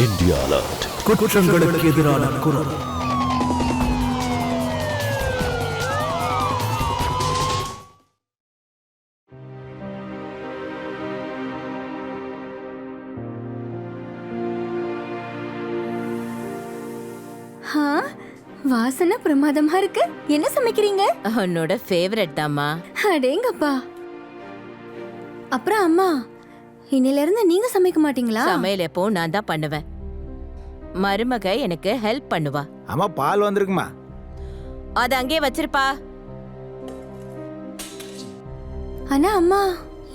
India alert. குற்றங்களுக்கு எதிரான குரல். வாசனை பிரமாதமா இருக்கு. என்ன சமைக்கிறீங்க? உன்னோட ஃபேவரட் தாம்மா. அடேங்கப்பா. அப்புறம் அம்மா, இன்னில இருந்து நீங்க சமைக்க மாட்டீங்களா? சமையல் எப்போ நான் தான் பண்ணுவேன். மருமக எனக்கு ஹெல்ப் பண்ணுவா. அம்மா பால் வந்திருக்குமா? அது அங்கே வச்சிருப்பா. ஆனா அம்மா,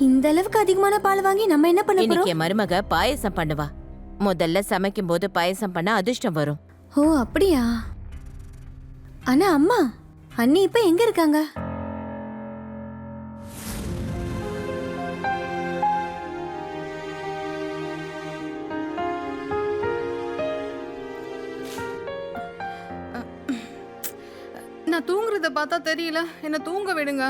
இந்த அளவுக்கு அதிகமான பால் வாங்கி நம்ம என்ன பண்ண போறோம்? இன்னைக்கு என் மருமக பாயசம் பண்ணுவா. முதல்ல சமைக்கும் போது பாயசம் பண்ணா அதிர்ஷ்டம் வரும். ஓ அப்படியா? ஆனா அம்மா, அண்ணி இப்ப எங்க இருக்காங்க? நான் தூங்குறத பார்த்தா தெரியல, என்ன தூங்க விடுங்க.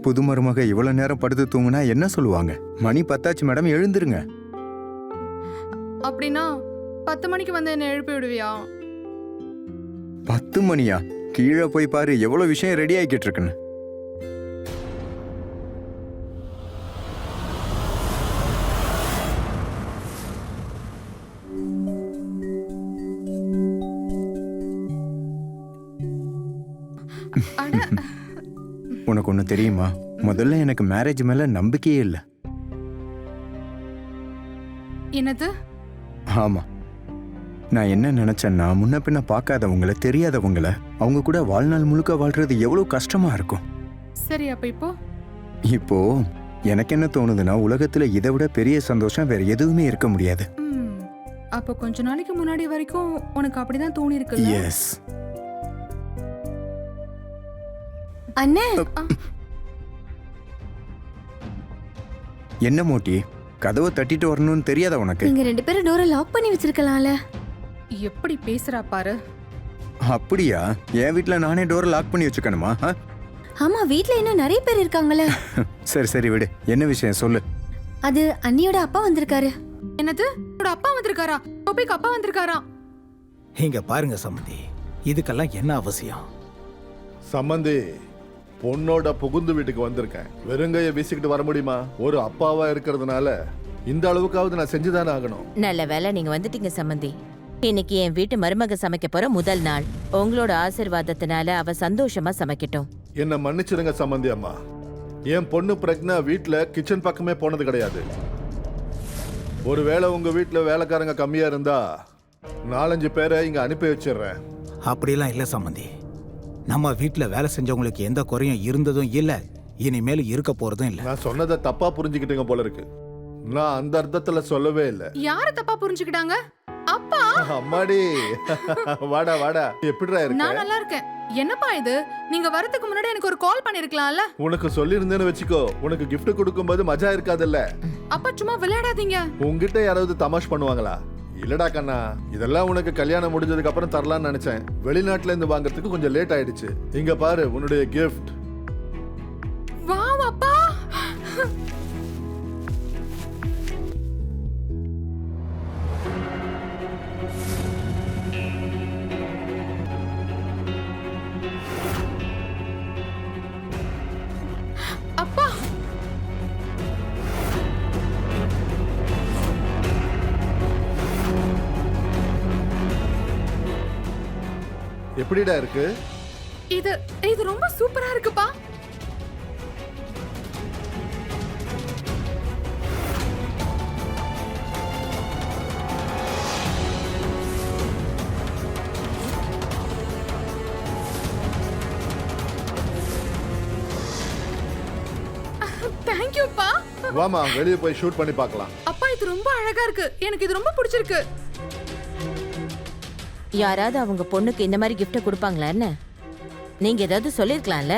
புது மருமக இவ்வளவு நேரம் படுத்து தூங்குனா என்ன சொல்லுவாங்க? மணி 10 மேடம், எழுந்துருங்க. அப்படின்னா 10 மணிக்கு வந்து என்ன எழுப்பி விடுவியா? 10 மணியா? கீழே போய் பாரு, எவ்வளவு விஷயம் ரெடி ஆகிட்டு இருக்குன்னு. உனக்கு ஒண்ணு தெரியுமா? முதல்ல எனக்கு மேரேஜ் மேல நம்பிக்கையே இல்லை. என்னது? ஆமா, நான் என்ன நினைச்சேன்னா, முன்ன பின்ன பார்க்காதவங்கள, தெரியாதவங்கள, அவங்க கூட வாழ்நாள் முழுக்க வாழ்றது எவ்வளவு கஷ்டமா இருக்கும். சரி, அப்ப இப்போ எனக்கு என்ன தோணுதுன்னா, உலகத்துல இதை விட பெரிய சந்தோஷம் வேற எதுவுமே இருக்க முடியாது. அப்ப கொஞ்ச நாளைக்கு முன்னாடி வரைக்கும் உனக்கு அப்படிதான் தோணி இருக்கு. எஸ். அண்ணே, என்ன மோட்டி, கதவை தட்டிட்டு வரணும்னு தெரியாத உனக்கு? நீங்க 2 பேரும் டோரை லாக் பண்ணி வச்சிருக்கலாம்ல. எப்படி பேசுறா பாரு. அப்படியா? என் வீட்ல நானே டோரை லாக் பண்ணி வச்சுக்கணுமா? ஆமா, வீட்ல இன்னும் நிறைய பேர் இருக்காங்களே. சரி சரி விடு, என்ன விஷயம் சொல்லு. அது அண்ணியோட அப்பா வந்திருக்காரு. என்னது? உன்னோட அப்பா வந்திருக்காரா? கோபிக்கு அப்பா வந்திருக்காரா? இங்க பாருங்க சம்மந்தி, இதுக்கெல்லாம் என்ன அவசியம்? சம்மந்தி, பொண்ணோட புகுந்து வீட்டுக்கு வந்திருக்கேன். வெறுங்கைய வீசிக்கிட்டு வர முடியுமா? ஒரு அப்பாவா இருக்கிறதுனால இந்த அளவுக்காவது நான் செஞ்சுதானே ஆகணும். நல்ல வேலை நீங்க வந்துட்டீங்க சம்மந்தி. இன்னைக்கு என் வீட்டு மருமக சமைக்க போற முதல் நாள். உங்களோட ஆசீர்வாதத்தினால அவ சந்தோஷமா சமைக்கட்டும். என்ன மன்னிச்சிருங்க சம்மந்தி அம்மா. என் பொண்ணு பிரக்னா வீட்டுல கிச்சன் பக்கமே போனது கிடையாது. ஒருவேளை உங்க வீட்டுல வேலைக்காரங்க கம்மியா இருந்தா 4-5 பேரை இங்க அனுப்பி வச்சிடுறேன். அப்படிலாம் இல்ல சம்மந்தி. நம்ம வீட்டுல வேலை செஞ்சவங்களுக்கு எந்த குறையும் இருந்ததும் இல்ல, இனிமேல் இருக்க போறதும் இல்ல. நான் சொன்னதை தப்பா புரிஞ்சுக்கிட்டீங்க போல இருக்கு. நான் அந்த அர்த்தத்துல சொல்லவே இல்லை. யார தப்பா புரிஞ்சுக்கிட்டாங்க? அப்பா. அம்மாடி, வாடா வாடா. எப்படிடா நான் இருக்க? நல்லா இருக்கேன். என்னப்பா இது? நீங்க வரதுக்கு முன்னாடி எனக்கு ஒரு கால் பண்ணிருக்கலாம்ல. உனக்கு சொல்லி இருந்தேன்னு வச்சுக்கோ, உனக்கு கிஃப்ட் கொடுக்கும்போது மஜா இருக்காதுல்ல. அப்பா சும்மா விளையாடாதீங்க. உங்ககிட்ட யாராவது தமாஷ் பண்ணுவாங்களா? இல்லடா கண்ணா, இதெல்லாம் உனக்கு கல்யாணம் முடிஞ்சதுக்கு அப்புறம் தரலாம்னு நினைச்சேன். வெளிநாட்டுல இருந்து வாங்குறதுக்கு கொஞ்சம் லேட் ஆயிடுச்சு. இங்க பாரு உன்னுடைய கிஃப்ட். வாவ் அப்பா. அப்பா, எப்படிடா இருக்கு? இது ரொம்ப சூப்பரா இருக்குப்பா. தேங்க்யூப்பா. வாமா, வெளியே போய் ஷூட் பண்ணி பார்க்கலாம். அப்பா, இது ரொம்ப அழகா இருக்கு. எனக்கு இது ரொம்ப பிடிச்சிருக்கு. யாராவது அவங்க பொண்ணுக்கு இந்த மாதிரி கிஃப்ட கொடுப்பாங்களா என்ன? நீங்க ஏதாவது சொல்லிருக்கலாம்ல.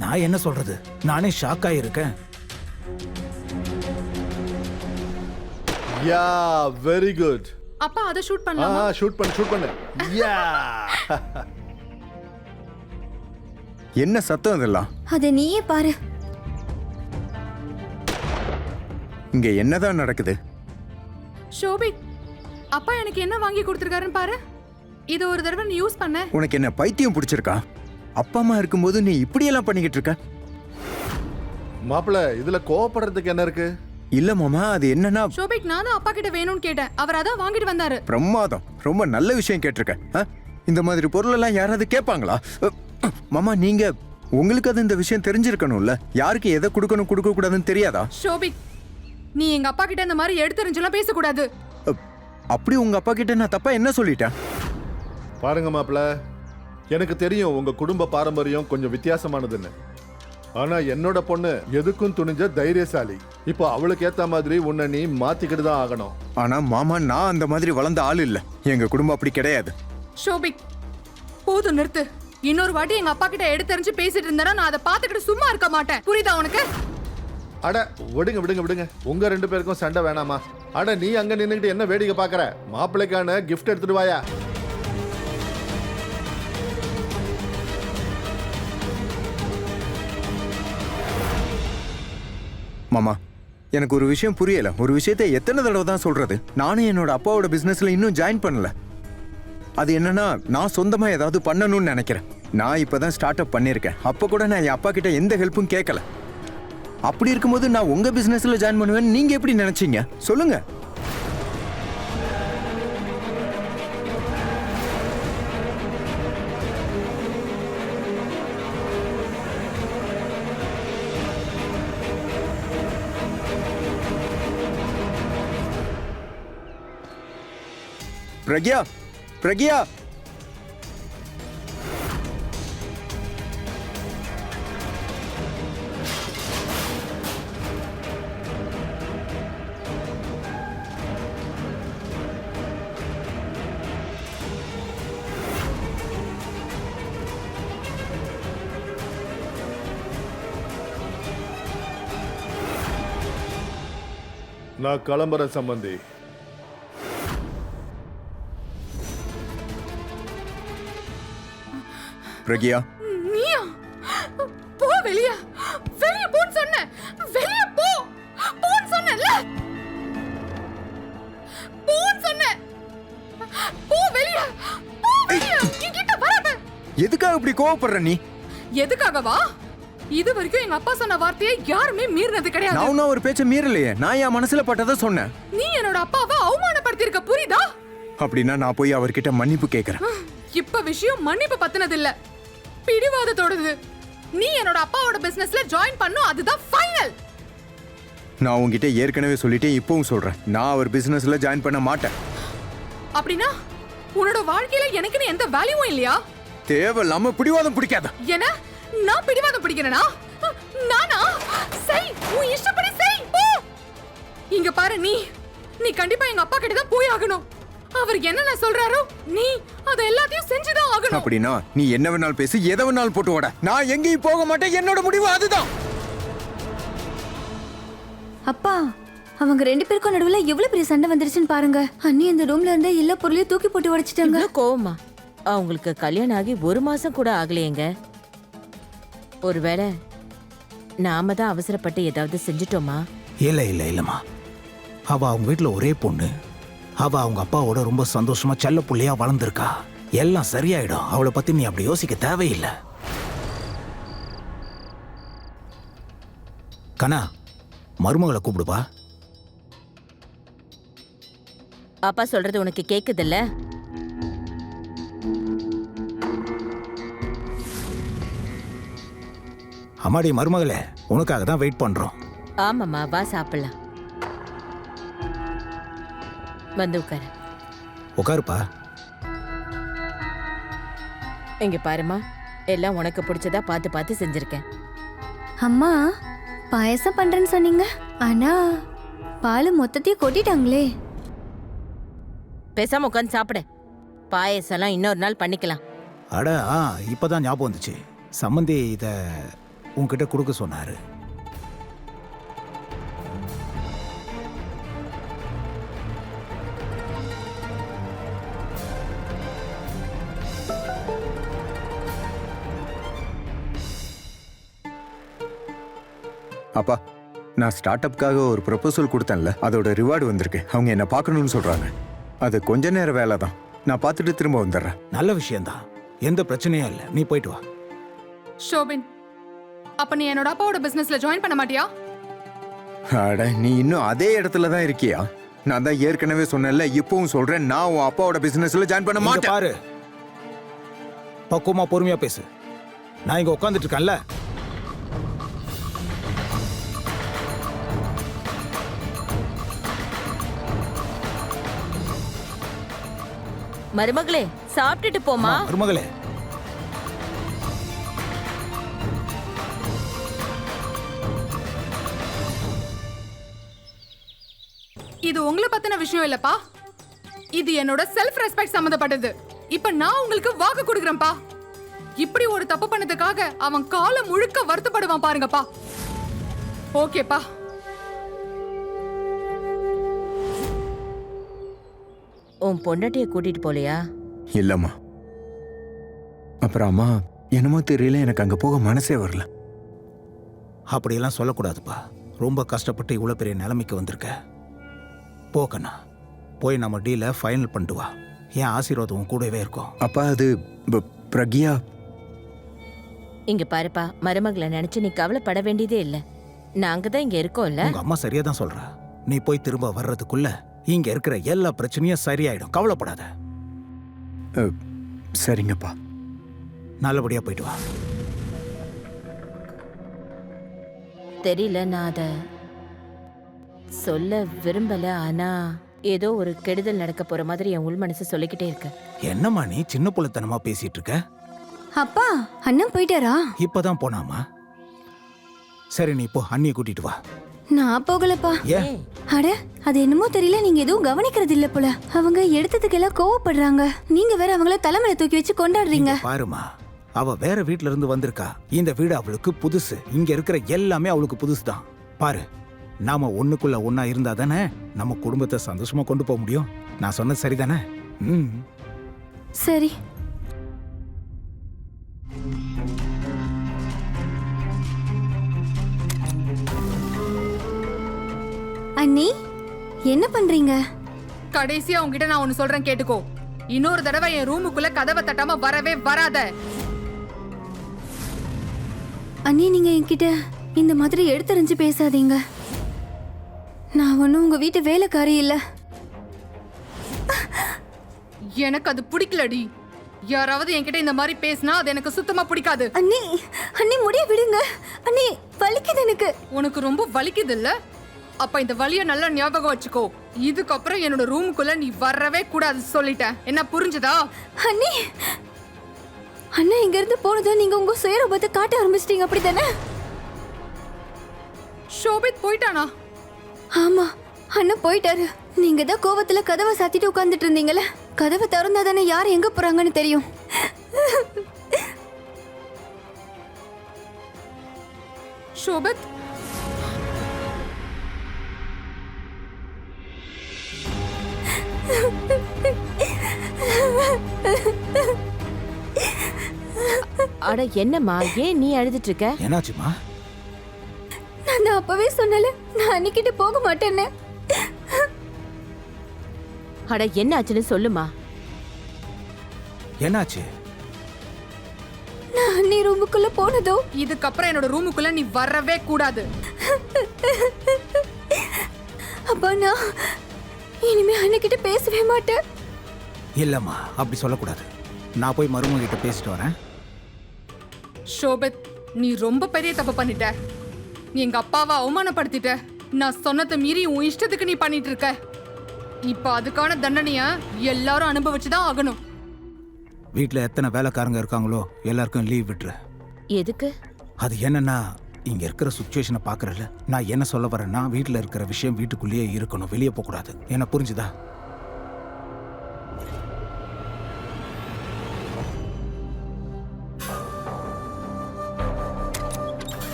நான் என்ன சொல்றது, நானே ஷாக் ஆயிருக்கேன். யா, வெரி குட். அப்பா, அதை ஷூட் பண்ணலாமா? ஷூட் பண்ணு. யா. என்ன சத்தம் இதெல்லாம்? அது நீயே பாரு. இங்க என்னதான் நடக்குது? ஷோபிக், அப்பா எனக்கு என்ன வாங்கி கொடுத்துருக்காருன்னு பாரு. இது ஒரு தடவை நீ யூஸ் பண்ண. உனக்கு என்ன பைத்தியம் பிடிச்சிருக்கா? அப்பா அம்மா இருக்கும்போது நீ இப்படியெல்லாம் பண்ணிக்கிட்டு இருக்க? மாப்பிள்ள, இதுல கோவப்படுறதுக்கு என்ன இருக்கு? இல்ல மாமா, அது என்னன்னா ஷோபிக், நான் தான் அப்பா கிட்ட வேணும்னு கேட்டேன். அவர் அதான் வாங்கிட்டு வந்தாரு. பிரமாதம், ரொம்ப நல்ல விஷயம் கேட்டிருக்க. இந்த மாதிரி பொருள் எல்லாம் யாராவது கேட்பாங்களா? மாமா, நீங்க உங்களுக்கு அது இந்த விஷயம் தெரிஞ்சிருக்கணும்ல. யாருக்கு எதை கொடுக்கணும் கொடுக்க கூடாதுன்னு தெரியாதா? ஷோபிக், நீ எங்க அப்பா கிட்ட இந்த மாதிரி எடுத்துரிஞ்செல்லாம் பேசக்கூடாது. அப்படி உங்க அப்பா கிட்ட நான் தப்பா என்ன சொல்லிட்டேன்? பாருங்க மாப்பிள்ள, எனக்கு தெரியும் உங்க குடும்ப பாரம்பரியம் கொஞ்சம் வித்தியாசமானதுன்னு. ஆனா என்னோட பொண்ணு எதுக்கும் துணிஞ்ச தைரியசாலி. இப்போ அவளுக்கு ஏத்த மாதிரி உன்னை நீ மாத்திக்கிட்டு தான் ஆகணும். ஆனா மாமா, நான் அந்த மாதிரி வளர்ந்த ஆள் இல்ல. எங்க குடும்பம் அப்படி கிடையாது. ஷோபிக், போதும், நிறுத்து. இன்னொரு வாட்டி எங்க அப்பா கிட்ட எடுத்தறிஞ்சு பேசிட்டு இருந்தேன்னா நான் அதை பார்த்துக்கிட்டு சும்மா இருக்க மாட்டேன். புரியுதா உனக்கு? அட விடுங்க விடுங்க விடுங்க, உங்க 2 பேருக்கும் சண்டை வேணாமா? அட நீ அங்க நின்னுக்கிட்டு என்ன வேடிக்கை பாக்குற? மாப்பிள்ளைக்கான கிஃப்ட் எடுத்துட்டு வாயா. மாமா, எனக்கு ஒரு விஷயம் புரியல. ஒரு விஷயத்தை எத்தனை தடவை தான் சொல்றது? நானும் என்னோட அப்பாவோட பிசினஸ்ல இன்னும் ஜாயின் பண்ணல. அது என்னன்னா, நான் சொந்தமா ஏதாவது பண்ணணும்னு நினைக்கிறேன். நான் இப்பதான் ஸ்டார்ட் அப் பண்ணிருக்கேன். அப்ப கூட நான் என் அப்பா கிட்ட எந்த ஹெல்ப்பும் கேட்கல. அப்படி இருக்கும்போது நான் உங்க பிசினஸ்ல ஜாயின் பண்ணுவேன்னு நீங்க எப்படி நினைச்சீங்க? சொல்லுங்க. பிரக்யா, பிரக்யா, நான் கிளம்புறேன் சம்பந்தி. பிரக்யா, நீயா? போ வெளிய. வெளிய போன்னு சொன்னேன். வெளிய போ. போன்னு சொன்னேன்ல. போன்னு சொன்னேன். போ வெளிய. போ வெளிய. என்கிட்ட வராத. எதுக்காக இப்படி கோவப்படுற நீ? எதுக்காகவா? இது வரைக்கும் எங்க அப்பா சொன்ன வார்த்தையை யாருமே மீறினது கிடையாது. நான் ஒரு பேச்ச மீறலையே. நான் என் மனசுல பட்டதை சொன்னேன். நீ என்னோட அப்பாவை அவமானப்படுத்தி இருக்க, புரியுதா? அப்படின்னா நான் போய் அவர்கிட்ட மன்னிப்பு கேட்கறேன். இப்ப விஷயம் மன்னிப்பு பத்தினது இல்ல, பிடிவாதத்தோடது. நீ என்னோட அப்பாவோட பிசினஸ்ல ஜாயின் பண்ணும், அதுதான் ஃபைனல். நான் உங்ககிட்ட ஏற்கனவே சொல்லிட்டேன், இப்பவும் சொல்றேன். நான் அவர் பிசினஸ்ல ஜாயின் பண்ண மாட்டேன். அப்படின்னா உன்னோட வாழ்க்கையில எனக்குன்னு எந்த வேல்யூவும் இல்லையா? தேவையில்லாம பிடிவாதம் பிடிக்காத. என்ன? நான் பிடிவாதம் பிடிக்கிறேனா? நானா? சரி, உன் இஷ்டப்படி செய். போ. இங்க பாரு, நீ கண்டிப்பா எங்க அப்பா கிட்ட தான் போய் ஆகணும். அவர் என்ன சொல்றாரோ நீ அத எல்லாத்தையும் செஞ்சுதான் ஆகணும். அப்படின்னா நீ என்ன வேணாலும் பேசி, எதை வேணாலும் போட்டு ஓட. நான் எங்கேயும் போக மாட்டேன். என்னோட முடிவு அதுதான். அப்பா, அவங்க 2 பேருக்கும் நடுவுல எவ்வளவு பெரிய சண்டை வந்துருச்சுன்னு பாருங்க. அண்ணி இந்த ரூம்ல இருந்த எல்லா பொருளையும் தூக்கி போட்டு உடைச்சிட்டாங்க. இவ்ளோ கோவமா? அவங்களுக்கு கல்யாணம் ஆகி 1 மாசம் கூட ஆகலையேங்க. ஒருவேளை நாம தான் அவசரப்பட்டு ஏதாவது செஞ்சிட்டோமா? இல்ல இல்ல இல்லம்மா, அவ அவங்க வீட்டுல ஒரே பொண்ணு. அவ அவங்க அப்பாவோட ரொம்ப சந்தோஷமா செல்ல புள்ளையா வளர்ந்துருக்கா. எல்லாம் சரியாயிடும். அவளை பத்தி நீ அப்படி யோசிக்க தேவையில்லை. கண்ணா, மருமகளை கூப்பிடுப்பா. அப்பா சொல்றது உனக்கு கேக்குதுல்ல? அம்மாடி மருமகளே, உனக்காக தான் வெயிட் பண்றோம். ஆமாம்மா, வா சாப்பிடலாம். வந்து உட்காரு. உட்காருப்பா. இங்க பாருமா, எல்லாம் உனக்கு பிடிச்சதா பார்த்து பார்த்து செஞ்சிருக்கேன். அம்மா, பாயசம் பண்றேன்னு சொன்னீங்க, ஆனா பால் மொத்தத்தையும் கொட்டிட்டாங்களே. பேசாம உட்காந்து சாப்பிடு. பாயசம்லாம் இன்னொரு நாள் பண்ணிக்கலாம். அட இப்பதான் ஞாபகம் வந்துச்சு. சம்மந்தி இத உன்கிட்ட கொடுக்க சொன்னாரு. அப்பா, நான் ஸ்டார்ட் அப்காக ஒரு ப்ரொபோசல் கொடுத்தேன்ல, அதோட ரிவார்டு வந்திருக்கு. அவங்க என்ன பார்க்கணும்னு சொல்றாங்க. அது கொஞ்ச நேர வேலை தான். நான் பார்த்துட்டு திரும்ப வந்துடுறேன். நல்ல விஷயம்தான், எந்த பிரச்சனையும் இல்லை, நீ போயிட்டு வா. ஷோபின், அப்ப நீ என்னோட அப்பாவோட பிசினஸ்ல ஜாயின் பண்ண மாட்டியா? அட, நீ இன்னும் அதே இடத்துல தான் இருக்கியா? நான் தான் ஏற்கனவே சொன்னேன்ல, இப்பவும் சொல்றேன், நான் உன் அப்பாவோட பிசினஸ்ல ஜாயின் பண்ண இங்க மாட்டேன். பாரு, பக்குவமா பொறுமையா பேசு. நான் இங்க உட்காந்துட்டு இருக்கேன்ல. மருமகளே, சாப்பிட்டுட்டு போமா. மருமகளே, இது உங்களை பத்தின விஷயம் இல்லப்பா. இது என்னோட செல்ஃப் ரெஸ்பெக்ட் சம்பந்தப்பட்டது. இப்ப நான் உங்களுக்கு வாக்கு கொடுக்குறேன்ப்பா. இப்படி ஒரு தப்பு பண்ணதுக்காக அவன் காலம் முழுக்க வருத்தப்படுவான் பாருங்கப்பா. ஓகேப்பா. உன் பொண்டாட்டிய கூட்டிட்டு போலையா? இல்லம்மா. அப்புறம் அம்மா, என்னமோ தெரியல, எனக்கு அங்க போக மனசே வரல. அப்படியெல்லாம் சொல்லக்கூடாதுப்பா. ரொம்ப கஷ்டப்பட்டு இவ்வளவு பெரிய நிலைமைக்கு வந்திருக்க. போக்கண்ணா, போய் நம்ம டீலை ஃபைனல் பண்ணிட்டு வா. என் ஆசீர்வாதம் உன் கூடவே இருக்கும். அப்பா, அது பிரக்யா. இங்க பாருப்பா, மருமகளை நினைச்சு நீ கவலைப்பட வேண்டியதே இல்ல. நாங்க தான் இங்க இருக்கோம்ல. உங்க அம்மா சரியா தான் சொல்றா. நீ போய் திரும்ப வர்றதுக்குள்ள இங்க இருக்கிற எல்லா பிரச்சனையும் சரியாயிடும். கவலைப்படாத. சரிங்கப்பா. நல்லபடியா போயிட்டு வா. தெரியல, நான் அத சொல்ல விரும்பல. ஆனா ஏதோ ஒரு கெடுதல் நடக்க போற மாதிரி என் உள் மனசு சொல்லிக்கிட்டே இருக்கு. என்னம்மா நீ சின்ன புள்ளத்தனமா பேசிட்டு இருக்க? அப்பா, அண்ணன் போயிட்டாரா? இப்பதான் போனாமா? சரி, நீ போ, அண்ணியை கூட்டிட்டு வா. நான் போகலப்பா. ஏன்? அட, அது என்னமோ தெரியல, நீங்க எதுவும் கவனிக்கிறது இல்ல போல. அவங்க எடுத்ததுக்கெல்லாம் கோவப்படுறாங்க. நீங்க வேற அவங்கள தலைமையில தூக்கி வச்சு கொண்டாடுறீங்க. இங்க பாருமா, அவ வேற வீட்ல இருந்து வந்திருக்கா. இந்த வீடு அவளுக்கு புதுசு. இங்க இருக்கிற எல்லாமே அவளுக்கு புதுசுதான். பாரு, நாம ஒண்ணுக்குள்ள ஒன்னா இருந்தா தானே நம்ம குடும்பத்தை சந்தோஷமா கொண்டு போக முடியும். நான் சொன்னது சரிதானே? சரி. அண்ணி, என்ன பண்றீங்க? கடைசியா உங்ககிட்ட நான் ஒன்னு சொல்றேன், கேட்டுக்கோ. இன்னொரு தடவை என் ரூமுக்குள்ள கதவை தட்டாம வரவே வராத. அண்ணி, நீங்க என்கிட்ட இந்த மாதிரி எடுத்தறிஞ்சு பேசாதீங்க. நான் ஒன்னும் உங்க வீட்டு வேலைக்காரி இல்ல. எனக்கு அது பிடிக்கலடி. யாராவது என்கிட்ட இந்த மாதிரி பேசினா அது எனக்கு சுத்தமா பிடிக்காது. அண்ணி, அண்ணி முடிய விடுங்க. அண்ணி, வலிக்குது எனக்கு. உனக்கு ரொம்ப வலிக்குது இல்ல? அப்ப இந்த வலிய நல்லா ஞாபகம் வச்சுக்கோ. இதுக்கப்புறம் என்னோட ரூமுக்குள்ள நீ வரவே கூடாது சொல்லிட்டேன். என்ன புரிஞ்சுதா? அண்ணி, அண்ணா இங்க இருந்து போனதும் நீங்க உங்க சுயரூபத்தை காட்ட ஆரம்பிச்சிட்டீங்க, அப்படித்தானே? ஷோபித் போயிட்டானா? ஆமா, அண்ணன் போயிட்டாரு. நீங்க தான் கோவத்துல கதவை சாத்திட்டு உட்கார்ந்துட்டு இருந்தீங்கல்ல. கதவை திறந்தா தானே யார் எங்க போறாங்கன்னு தெரியும். ஷோபித், அட என்னம்மா, ஏன் நீ அழுதுட்டு இருக்க? என்னாச்சுமா? நான் தான் அப்பவே சொன்னல, நான் அன்னிக்கிட்ட போக மாட்டேன்னு. அட என்ன ஆச்சுன்னு சொல்லுமா. என்னாச்சு? நான் அண்ணி ரூமுக்குள்ள போனதோ. இதுக்கப்புறம் என்னோட ரூமுக்குள்ள நீ வரவே கூடாது. அப்பா, நான் இனிமே அன்னிக்கிட்ட பேசவே மாட்டேன். இல்லம்மா, அப்படி சொல்லக்கூடாது. நான் போய் மருமக கிட்ட பேசிட்டு வரேன். ஷோபித், நீ ரொம்ப பெரிய தப்பு பண்ணிட்ட. நீ எங்க அப்பாவை அவமானப்படுத்திட்ட. நான் சொன்னதை மீறி உன் இஷ்டத்துக்கு நீ பண்ணிட்டு இருக்க. இப்ப அதுக்கான தண்டனைய எல்லாரும் அனுபவிச்சுதான் ஆகணும். வீட்டுல எத்தனை வேலைக்காரங்க இருக்காங்களோ எல்லாருக்கும் லீவ் விட்டுரு. எதுக்கு? அது என்னன்னா, இங்க இருக்கிற சுச்சுவேஷனை பாக்குறல. நான் என்ன சொல்ல வரேன்னா, வீட்டுல இருக்கிற விஷயம் வீட்டுக்குள்ளேயே இருக்கணும், வெளியே போக கூடாது. என்ன புரிஞ்சுதா?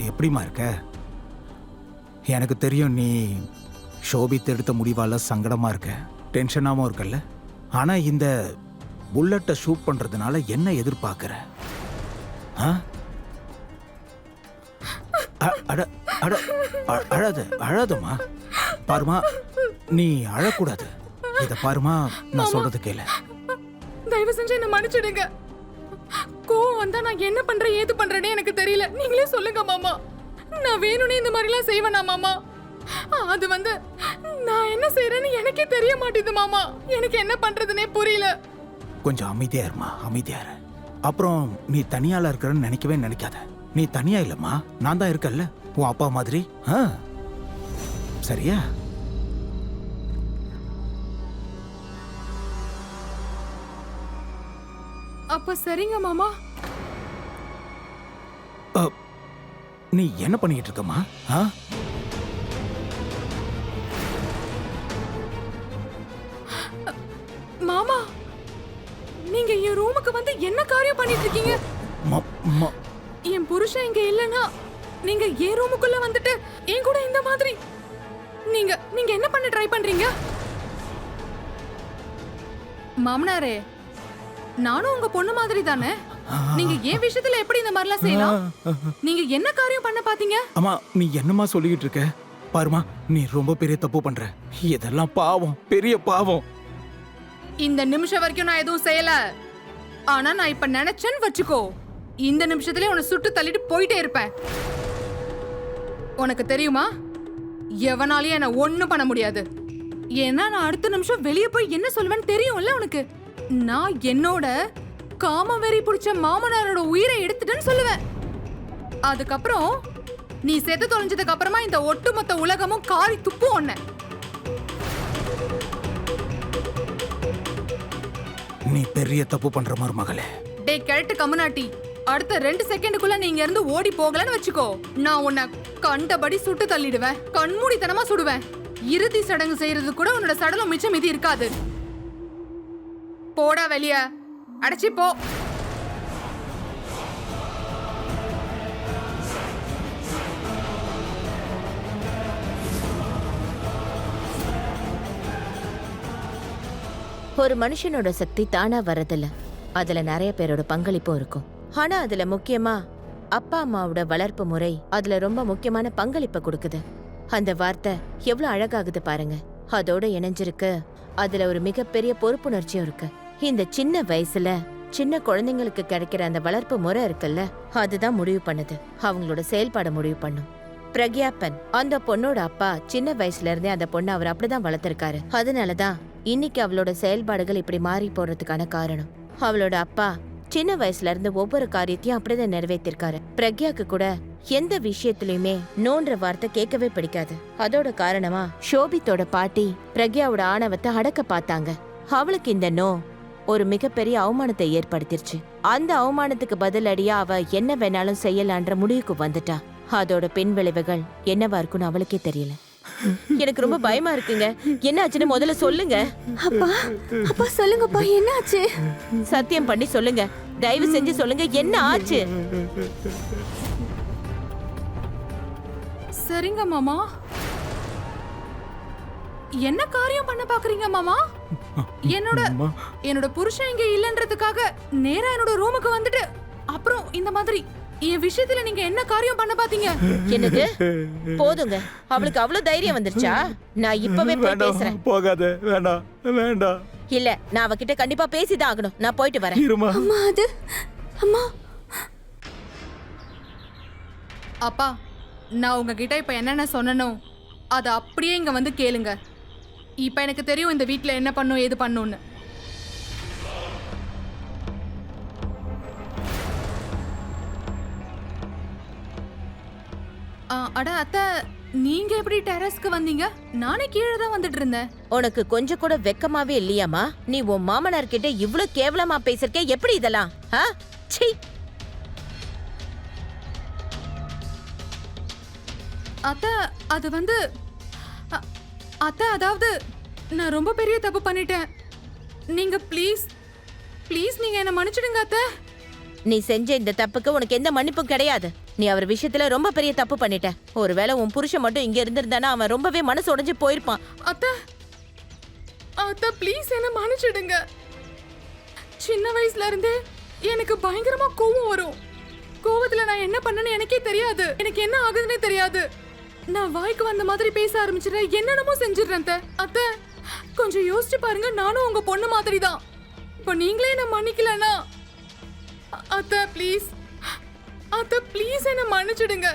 எப்படிமா இருக்க? எனக்கு தெரியும் நீ ஷோபித் எடுத்த முடிவால சங்கடமா இருக்க, டென்ஷனாகவும் இருக்கல்ல. ஆனா இந்த புல்லட்டை ஷூட் பண்றதுனால என்ன எதிர்பார்க்கற? ஆ? அட அட அழாத அழாதம்மா. பாருமா, நீ அழக்கூடாது. இத பாருமா, நான் சொல்றது கேளு. தயவு செஞ்சு என்ன மன்னிச்சிடுங்க. கோவம் வந்தா நான் என்ன பண்றேன் ஏது பண்றேனே எனக்கு தெரியல. நீங்களே சொல்லுங்க மாமா. நான் வேணும்னே இந்த மாதிரிலாம் செய்வேனா மாமா? அது நான் என்ன செய்யறேன்னு எனக்கே தெரிய மாட்டேது மாமா. எனக்கு என்ன பண்றதுனே புரியல. கொஞ்சம் அமைதியா இருமா, அமைதியா இரு. அப்புறம் நீ தனியால இருக்கிறன்னு நினைக்கவே நினைக்காத. நீ தனியா இல்லம்மா, நான் தான் இருக்கல்ல, உன் அப்பா மாதிரி. சரியா? அப்ப சரிங்க மாமா. நீ என்ன பண்ணிட்டு இருக்கம்மா? மாமா, நீங்க என் ரூமுக்கு என்ன காரியம் பண்ணிட்டு இருக்கீங்க? என் புருஷன் இங்க இல்லனா நீங்க என் ரூமுக்குள்ள வந்துட்டு என் கூட இந்த மாதிரி நீங்க என்ன பண்ண ட்ரை பண்றீங்க? மாமனாரே, நானும் உங்க பொண்ணு மாதிரி தானே. நீங்க என் விஷயத்துல எப்படி இந்த மாதிரிலாம் செய்யலாம்? நீங்க என்ன காரியம் பண்ண பாத்தீங்க? அம்மா, நீ என்னமா சொல்லிட்டு இருக்க? பாருமா, நீ ரொம்ப பெரிய தப்பு பண்ற. இதெல்லாம் பாவம், பெரிய பாவம். இந்த நிமிஷம் வரைக்கும் நான் எதுவும் செய்யல. ஆனா நான் இப்ப நினைச்சேன்னு வச்சுக்கோ, இந்த நிமிஷத்துலயே உன்னை சுட்டு தள்ளிட்டு போயிட்டே இருப்பேன். உனக்கு தெரியுமா, எவனாலையும் என்ன ஒண்ணும் பண்ண முடியாது. ஏன்னா நான் அடுத்த நிமிஷம் வெளியே போய் என்ன சொல்லுவேன்னு தெரியும்ல உனக்கு. நான் என்னோட காம வெறி பிடிச்ச மாமனாரோட உயிரை எடுத்துட்டேன்னு சொல்லுவேன். அதுக்கப்புறம் நீ செத்து தொலைஞ்சதுக்கு அப்புறமா இந்த ஒட்டுமொத்த உலகமும் காரி துப்பும் உன்னை. நீ பெரிய தப்பு பண்ற மருமகளே. டே கேட்டு கமனாட்டி, அடுத்த 2 செகண்டுக்குள்ள நீங்க இருந்து ஓடி போகலன்னு வச்சுக்கோ, நான் உன்னை கண்டபடி சுட்டு தள்ளிடுவேன். கண்மூடித்தனமா சுடுவேன். இறுதி சடங்கு செய்யறது கூட உன்னோட சடலம் மிச்சம் மீதி இருக்காது. போடா வெளிய, அடைச்சி போ. ஒரு மனுஷனோட சக்தி தானா வர்றதில்ல. அதுல நிறைய பேரோட பங்களிப்பும் இருக்கும். ஆனா அதுல முக்கியமா அப்பா அம்மாவோட வளர்ப்பு முறை அதுல ரொம்ப முக்கியமான பங்களிப்பை கொடுக்குது. அந்த வார்த்தை எவ்வளவு அழகாகுது பாருங்க. அதோட இணைஞ்சிருக்கு அதுல ஒரு மிகப்பெரிய பொறுப்புணர்ச்சியும் இருக்கு. இந்த சின்ன வயசுல சின்ன குழந்தைங்களுக்கு கிடைக்கிற அந்த வளர்ப்பு முறை இருக்குல்ல, அதுதான் முடிவு பண்ணுது. அவங்களோட செயல்பாட முடிவு பண்ணும். பிரக்யாபன், அந்த பொண்ணோட அப்பா சின்ன வயசுல இருந்தே அந்த பொண்ணை அவர் அப்படிதான் வளர்த்திருக்காரு. அதனாலதான் இன்னைக்கு அவளோட செயல்பாடுகள் இப்படி மாறி போறதுக்கான காரணம். அவளோட அப்பா சின்ன வயசுல இருந்து ஒவ்வொரு காரியத்தையும் அப்படிதான் நிறைவேற்றிருக்காரு. பிரக்யாக்கு கூட எந்த விஷயத்திலயுமே நோன்ற வார்த்தை கேட்கவே பிடிக்காது. அதோட காரணமா ஷோபித்தோட பாட்டி பிரக்யாவோட ஆணவத்தை அடக்க பார்த்தாங்க. அவளுக்கு இந்த நோ ஒரு மிகப்பெரிய அவமானத்தை ஏற்படுத்திருச்சு. அந்த அவமானத்துக்கு பதிலடியா அவ என்ன வேணாலும் செய்யலான்ற முடிவுக்கு வந்துட்டா. அதோட பின் விளைவுகள் என்னவா இருக்குன்னு அவளுக்கே தெரியல. எனக்கு ரொம்ப பயமா இருக்குங்க. என்ன ஆச்சுன்னு முதல்ல சொல்லுங்க. அப்பா, அப்பா சொல்லுங்கப்பா, என்ன ஆச்சு? சத்தியம் பண்ணி சொல்லுங்க, தயவு செஞ்சு சொல்லுங்க, என்ன ஆச்சு? சரிங்க மாமா. என்ன காரியம் பண்ண பாக்குறீங்க மாமா? என்னோட புருஷன் இங்க இல்லன்றதுக்காக நேரா என்னோட ரூமுக்கு வந்துட்டு அப்புறம் இந்த மாதிரி என் விஷயத்துல நீங்க என்ன காரியம் பண்ண பாத்தீங்க? என்னது? போதுங்க, அவளுக்கு அவ்வளவு தைரியம் வந்துருச்சா? நான் இப்பவே போய் பேசுறேன். போகாத, வேண்டாம் வேண்டாம். இல்ல, நான் அவகிட்ட கண்டிப்பா பேசிதான் ஆகணும். நான் போயிட்டு வரேன். அம்மா, அது அம்மா. அப்பா, நான் உங்ககிட்ட இப்ப என்னென்ன சொன்னனோ அதை அப்படியே இங்க வந்து கேளுங்க. இப்ப எனக்கு தெரியும் இந்த வீட்ல என்ன பண்ணும் ஏது பண்ணும்னு. அட அத்தை, நீங்க எப்படி டெரஸ்க்கு வந்தீங்க? நானே கீழே தான் வந்துட்டு இருந்தேன். உனக்கு கொஞ்சம் கூட வெக்கமாவே இல்லையாமா? நீ உன் மாமனார் கிட்ட இவ்ளோ கேவலமா பேசிருக்க. எப்படி இதெல்லாம்? சீ. அத்தை, அது அத்தை, அதாவது நான் ரொம்ப பெரிய தப்பு பண்ணிட்டேன். நீங்க ப்ளீஸ் நீங்க என்ன மன்னிச்சிடுங்க அத்தை. நீ செஞ்ச இந்த தப்புக்கு உனக்கு எந்த மன்னிப்பும் கிடையாது. நீ அவர் விஷயத்துல ரொம்ப பெரிய தப்பு பண்ணிட்ட. ஒருவேளை உன் புருஷன் மட்டும் இங்க இருந்திருந்தானா அவன் ரொம்பவே மனசு உடைஞ்சு போயிருப்பான். அத்தை, அத்தை ப்ளீஸ் என்ன மன்னிச்சிடுங்க. சின்ன வயசுல இருந்தே எனக்கு பயங்கரமா கோவம் வரும். கோவத்துல நான் என்ன பண்ணேன்னு எனக்கே தெரியாது. எனக்கு என்ன ஆகுதுன்னே தெரியாது. நான் வாய்க்கு வந்த மாதிரி பேச ஆரம்பிச்சிடுறேன். என்னென்னமோ செஞ்சிடுறேன் அத்தை. கொஞ்சம் யோசிச்சு பாருங்க, நானும் உங்க பொண்ணு மாதிரி தான். இப்போ நீங்களே என்ன மன்னிக்கலனா அத்தை ப்ளீஸ், அத்தை ப்ளீஸ் என்ன மன்னிச்சிடுங்க.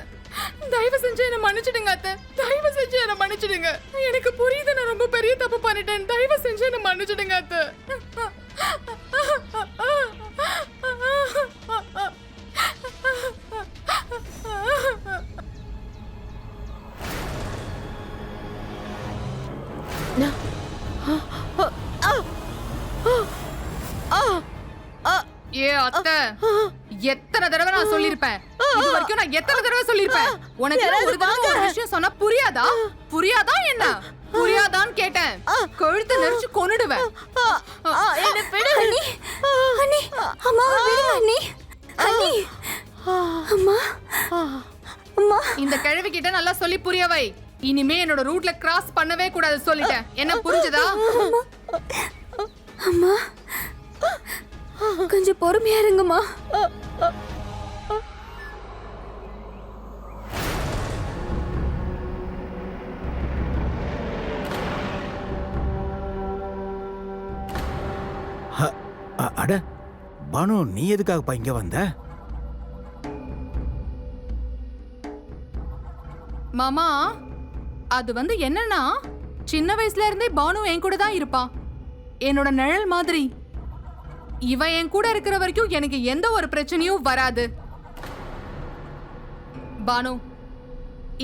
தயவு செஞ்சு என்ன மன்னிச்சிடுங்க அத்தை. தயவு செஞ்சு என்ன மன்னிச்சிடுங்க. எனக்கு புரியுது நான் ரொம்ப பெரிய தப்பு பண்ணிட்டேன். தயவு செஞ்சு என்ன மன்னிச்சிடுங்க அத்தை. ஏ அத்தை, எத்தனை தடவை நான் சொல்லிருப்பேன். இது வரைக்கும் நான் எத்தனை தடவை சொல்லிருப்பேன். உனக்கு ஒரு தடவை ஒரு விஷயம் சொன்னா புரியாதா? புரியாதா என்ன? புரியாதான்னு கேட்டேன். கழுத்து நெரிச்சு கொன்னுடுவேன். என்ன விடு அண்ணி, அண்ணி, அம்மா விடுங்க அண்ணி. அண்ணி, அம்மா, அம்மா. இந்த கிழவி கிட்ட நல்லா சொல்லி புரிய வை. இனிமே என்னோட ரூட்ல கிராஸ் பண்ணவே கூடாது சொல்லிட்டேன். என்ன புரிஞ்சதா? அம்மா, கொஞ்சம் பொறுமையா இருங்கம்மா. அட பானு, நீ எதுக்காகப்பா இங்க வந்த? மாமா, அது வந்து என்னன்னா, சின்ன வயசுல இருந்தே பானு என் கூட தான் இருப்பான். என்னோட நிழல் மாதிரி. இவன் என் கூட இருக்கிற வரைக்கும் எனக்கு எந்த ஒரு பிரச்சனையும் வராது. பானு,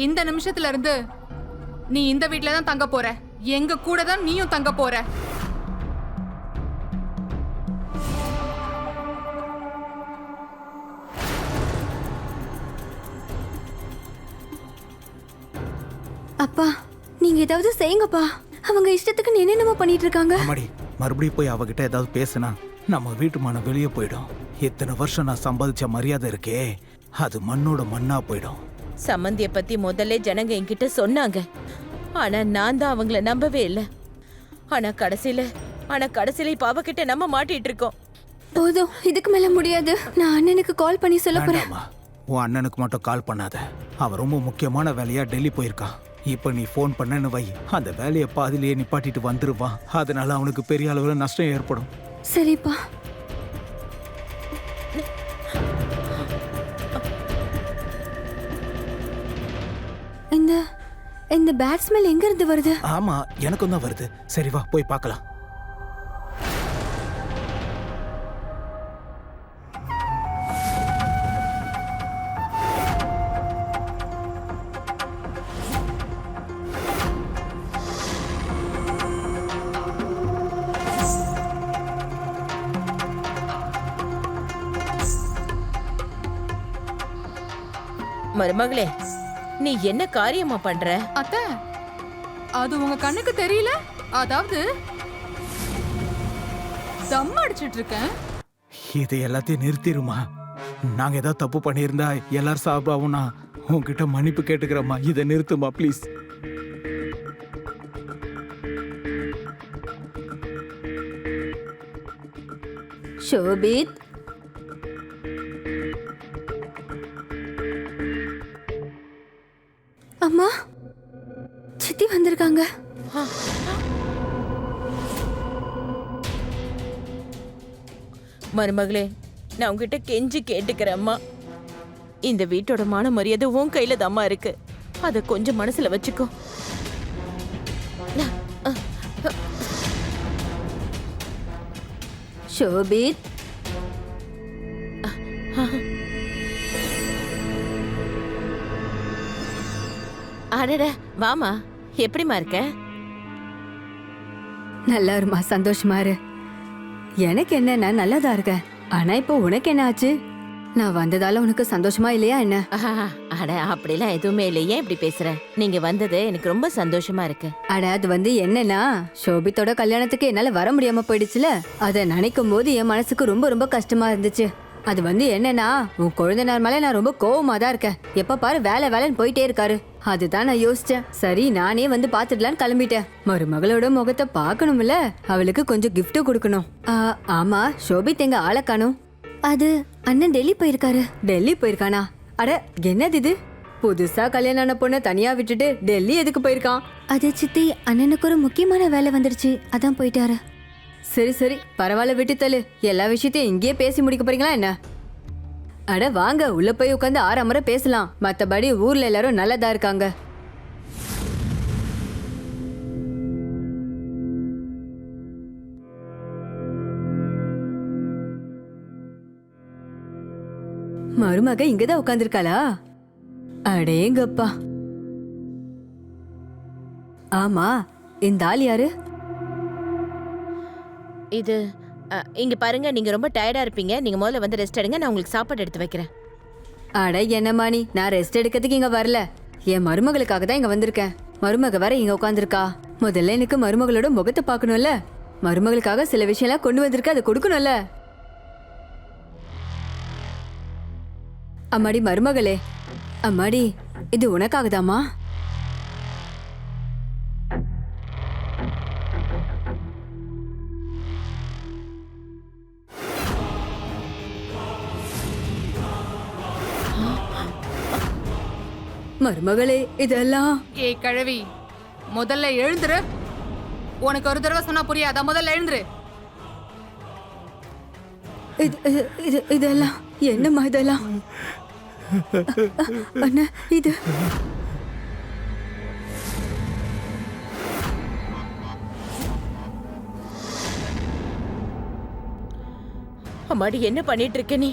இந்த நிமிஷத்துல இருந்து நீ இந்த வீட்ல தான் தங்க போற. எங்க கூட தான் நீயும் தங்க போற. அப்பா, நீங்க ஏதாவது செய்யுங்கப்பா. அவங்க இஷ்டத்துக்கு என்னென்னமோ பண்ணிட்டு இருக்காங்க. ஆமாடி, மறுபடியும் போய் அவகிட்ட ஏதாவது பேசுனா நம்ம வீட்டு மனம் வெளியே போயிடும். இத்தனை வருஷம் நான் சம்பாதிச்ச மரியாதை இருக்கே, அது மண்ணோட மண்ணா போயிடும். சம்மந்திய பத்தி முதல்ல ஜனங்க என்கிட்ட சொன்னாங்க. ஆனா நான் தான் அவங்கள நம்பவே இல்லை. ஆனா கடைசியில இப்ப அவகிட்ட நம்ம மாட்டிட்டு இருக்கோம். போதும், இதுக்கு மேல முடியாது. நான் அண்ணனுக்கு கால் பண்ணி சொல்ல போறேன். வேண்டாமா, உன் அண்ணனுக்கு மட்டும் கால் பண்ணாத. அவன் ரொம்ப முக்கியமான வேலையா டெல்லி போயிருக்கான். இப்ப நீ போன் பண்ணன்னு வை, அந்த வேலையை பாதிலேயே நிப்பாட்டிட்டு வந்துருவான். அதனால அவனுக்கு பெரிய அளவுல நஷ்டம் ஏற்படும். சரிப்பா. இந்த பேட் ஸ்மெல் எங்க இருந்து வருது? ஆமா, எனக்கும் தான் வருது. சரி வா போய் பார்க்கலாம். மருமகளே, நீ என்ன காரியமா பண்ற? அத்தை, அது உங்க கண்ணுக்கு தெரியல. அதாவது தம் அடிச்சிட்டு இருக்கேன். இது எல்லாத்தையும் நிறுத்திடுமா. நாங்க ஏதாவது தப்பு பண்ணியிருந்தா எல்லாரும் சாப்பிடாவும் நான் உன்கிட்ட மன்னிப்பு கேட்டுக்கிறேம்மா. இதை நிறுத்துமா ப்ளீஸ். ஷோபித், அம்மா, சித்தி வந்திருக்காங்க. மருமகளே, நான் உங்ககிட்ட கெஞ்சி கேட்டுக்கிறேம்மா. இந்த வீட்டோட மான மரியாதை உன் கையில தாம்மா இருக்கு. அத கொஞ்சம் மனசுல வச்சுக்கோ. ஷோபித், அடட, வாமா. எப்படிமா இருக்க? நல்லா இருமா, சந்தோஷமா இரு. எனக்கு என்ன, நான் நல்லாதான் இருக்கேன். ஆனா இப்போ உனக்கு என்ன ஆச்சு? நான் வந்ததால உனக்கு சந்தோஷமா இல்லையா என்ன? அட, அப்படிலாம் எதுவுமே இல்லை. ஏன் இப்படி பேசுற? நீங்க வந்தது எனக்கு ரொம்ப சந்தோஷமா இருக்கு. அட, அது வந்து என்னன்னா, ஷோபித்தோட கல்யாணத்துக்கு என்னால வர முடியாம போயிடுச்சுல. அதை நினைக்கும் போது என் மனசுக்கு ரொம்ப ரொம்ப கஷ்டமா இருந்துச்சு. அது வந்து என்னன்னா உன் குழந்தைனார் மேல நான் ரொம்ப கோவமா தான் இருக்கேன். எப்ப பாரு வேலை வேலைன்னு போயிட்டே இருக்காரு. அதுதான் நான் யோசிச்சேன். சரி நானே வந்து பாத்துடலான்னு கிளம்பிட்டேன். மருமகளோட முகத்தை பார்க்கணும்ல, அவளுக்கு கொஞ்சம் gift கொடுக்கணும். ஆமா, ஷோபித் எங்க ஆளை காணோம். அது அண்ணன் டெல்லி போயிருக்காரு. டெல்லி போயிருக்கானா? அட என்னது இது, புதுசா கல்யாணம் ஆன பொண்ணை தனியா விட்டுட்டு டெல்லி எதுக்கு போயிருக்கான்? அது சித்தி, அண்ணனுக்கு ஒரு முக்கியமான வேலை வந்துருச்சு, அதான் போயிட்டாரு. சரி சரி பரவாயில்ல, விட்டு தள்ளு. எல்லா விஷயத்தையும் இங்கேயே பேசி முடிக்க போறீங்களா என்ன? அட வாங்க, உள்ள போய் உட்காந்து 6 முறை பேசலாம். மத்தபடி ஊர்ல எல்லாரும் நல்லதா இருக்காங்க. மருமக இங்கதான் உட்காந்துருக்காளா? அடேங்கப்பா. ஆமா, இந்த ஆள் யாரு? இது இங்க பாருங்க, நீங்க ரொம்ப டயர்டா இருப்பீங்க. நீங்க முதல்ல வந்து ரெஸ்ட் எடுங்க, நான் உங்களுக்கு சாப்பாடு எடுத்து வைக்கிறேன். அட என்னம்மா நீ, நான் ரெஸ்ட் எடுக்கிறதுக்கு இங்க வரல. என் மருமகளுக்காக தான் இங்க வந்திருக்கேன். மருமக வேற இங்க உட்காந்துருக்கா. முதல்ல எனக்கு மருமகளோட முகத்தை பார்க்கணும்ல. மருமகளுக்காக சில விஷயம்லாம் கொண்டு வந்திருக்க, அதை கொடுக்கணும்ல. அம்மாடி மருமகளே, அம்மாடி இது உனக்காகதாம்மா. மருமகளே இதெல்லாம். ஏய் கழவி, முதல்ல எழுந்துரு. உனக்கு ஒரு தடவை சொன்னா புரியாதா? முதல்ல எழுந்துரு. இதெல்லாம் என்னம்மா இதெல்லாம்? அண்ணா இது அம்மாடி, என்ன பண்ணிட்டு இருக்க நீ?